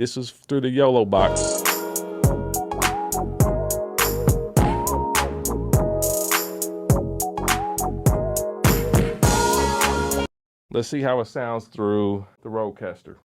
This is through the YOLO box. Let's see how it sounds through the Rodecaster.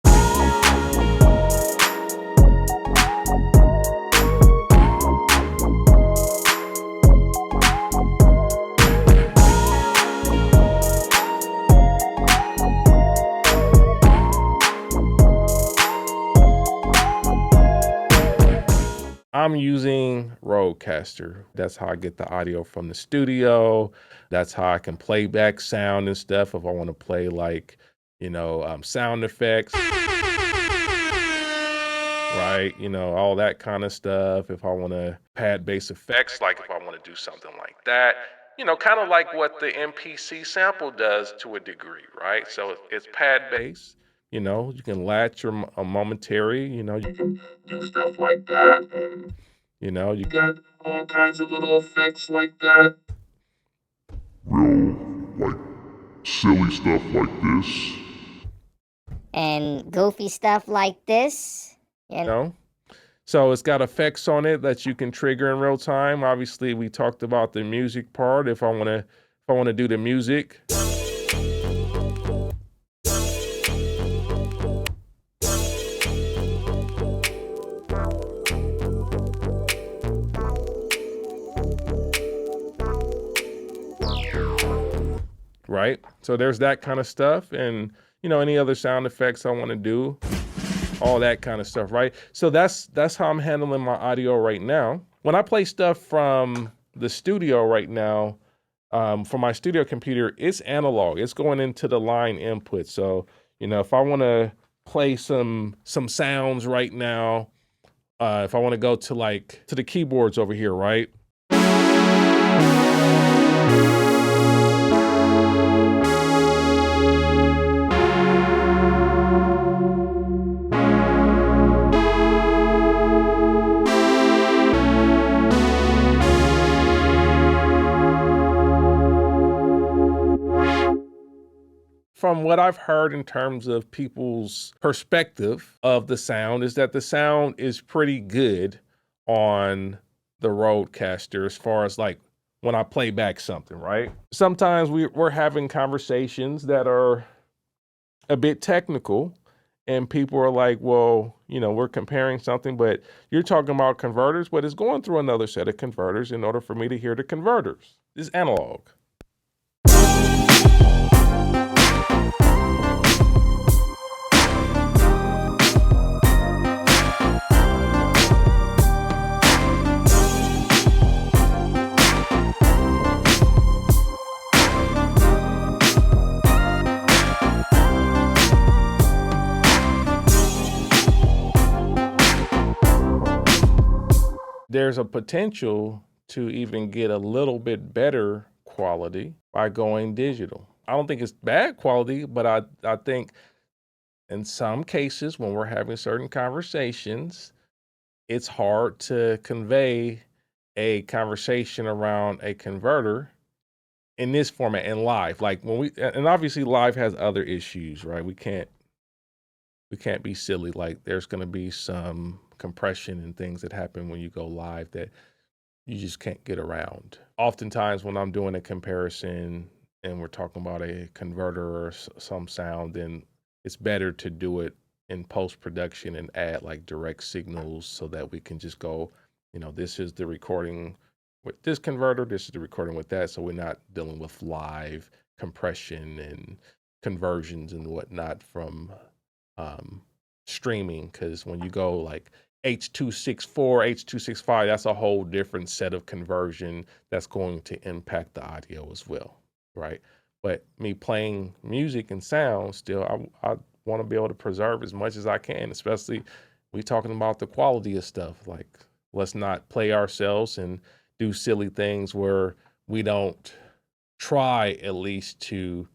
I'm using Rodecaster. That's how I get the audio from the studio. That's how I can play back sound and stuff if I want to play like, sound effects, right? All that kind of stuff. If I want to pad bass effects, like if I want to do something like that, kind of like what the MPC sample does to a degree, right? So it's pad bass. You can latch your momentary, you can do stuff like that. You got all kinds of little effects like that. Real, like, silly stuff like this. And goofy stuff like this. So it's got effects on it that you can trigger in real time. Obviously, we talked about the music part. If I want to do the music. Right? So there's that kind of stuff, and any other sound effects I want to do, all that kind of stuff, right? So that's how I'm handling my audio right now. When I play stuff from the studio right now, for my studio computer, it's analog. It's going into the line input. So, if I want to play some sounds right now, if I want to go to the keyboards over here, right? From what I've heard in terms of people's perspective of the sound is that the sound is pretty good on the Rodecaster as far as like when I play back something, right? Sometimes we're having conversations that are a bit technical and people are like, well, we're comparing something, but you're talking about converters, but it's going through another set of converters in order for me to hear the converters. It's analog. There's a potential to even get a little bit better quality by going digital. I don't think it's bad quality, but I think in some cases when we're having certain conversations, it's hard to convey a conversation around a converter in this format in live. Like and obviously live has other issues, right? We can't be silly. Like there's going to be some compression and things that happen when you go live that you just can't get around. Oftentimes when I'm doing a comparison and we're talking about a converter or some sound, then it's better to do it in post-production and add like direct signals so that we can just go, this is the recording with this converter, this is the recording with that. So we're not dealing with live compression and conversions and whatnot from streaming, because when you go like H.264, H.265, that's a whole different set of conversion that's going to impact the audio as well, right? But me playing music and sound still, I want to be able to preserve as much as I can, especially we talking about the quality of stuff. Like, let's not play ourselves and do silly things where we don't try at least to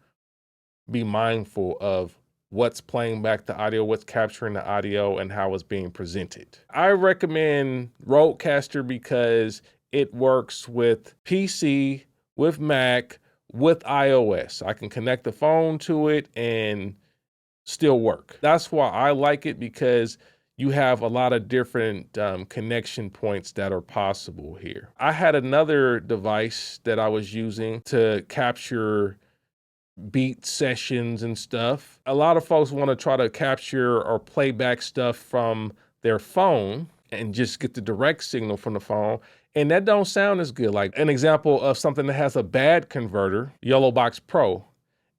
be mindful of what's playing back the audio, what's capturing the audio, and how it's being presented. I recommend Rodecaster because it works with PC, with Mac, with iOS. I can connect the phone to it and still work. That's why I like it, because you have a lot of different connection points that are possible here. I had another device that I was using to capture beat sessions and stuff. A lot of folks want to try to capture or play back stuff from their phone and just get the direct signal from the phone. And that don't sound as good. Like an example of something that has a bad converter, Rodecaster Pro.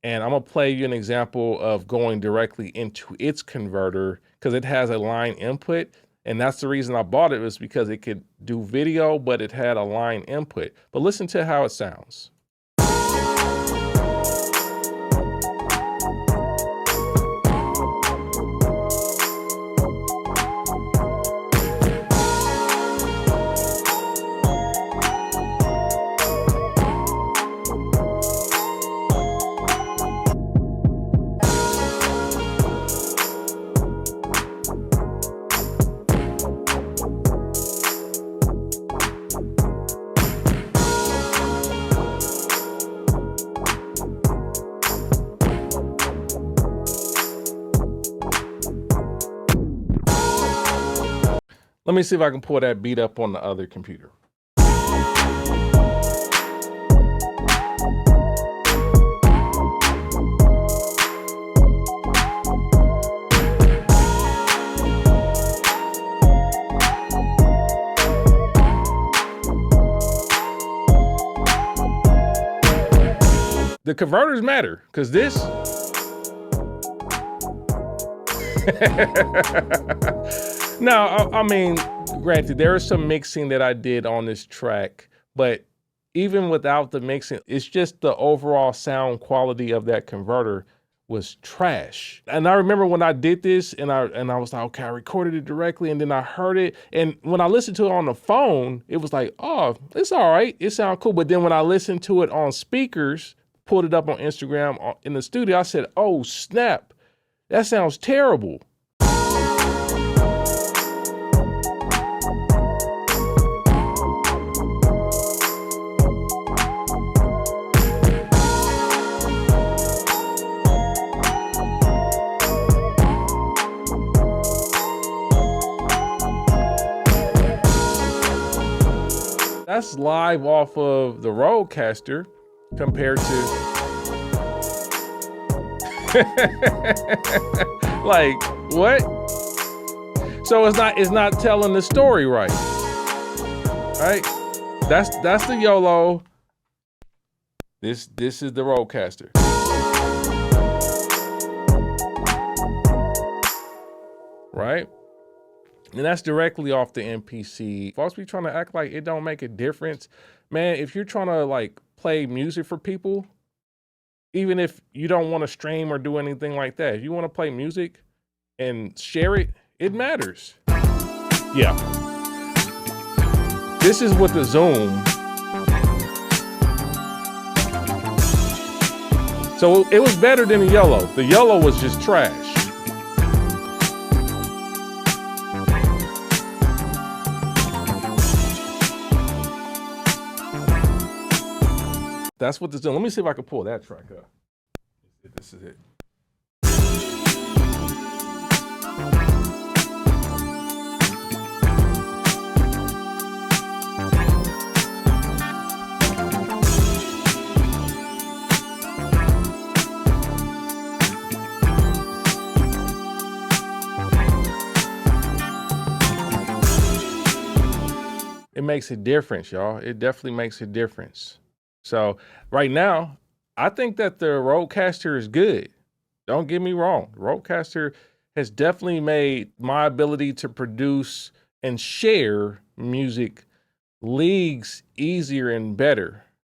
And I'm gonna play you an example of going directly into its converter because it has a line input. And that's the reason I bought it, was because it could do video, but it had a line input. But listen to how it sounds. Let me see if I can pull that beat up on the other computer. The converters matter, because this now, I mean, granted, there is some mixing that I did on this track, but even without the mixing, it's just the overall sound quality of that converter was trash. And I remember when I did this and I was like, okay, I recorded it directly and then I heard it. And when I listened to it on the phone, it was like, oh, it's all right. It sounds cool. But then when I listened to it on speakers, pulled it up on Instagram in the studio, I said, oh, snap, that sounds terrible. That's live off of the Rodecaster compared to like what? So it's not telling the story right. Right? That's the YOLO. This is the Rodecaster. Right? And that's directly off the MPC. Folks be trying to act like it don't make a difference. Man, if you're trying to like play music for people, even if you don't want to stream or do anything like that, if you want to play music and share it, it matters. Yeah. This is with the Zoom. So it was better than the YOLO. The YOLO was just trash. That's what this is. Let me see if I can pull that track up. This is it. It makes a difference, y'all. It definitely makes a difference. So right now, I think that the Rodecaster is good. Don't get me wrong. The Rodecaster has definitely made my ability to produce and share music leagues easier and better.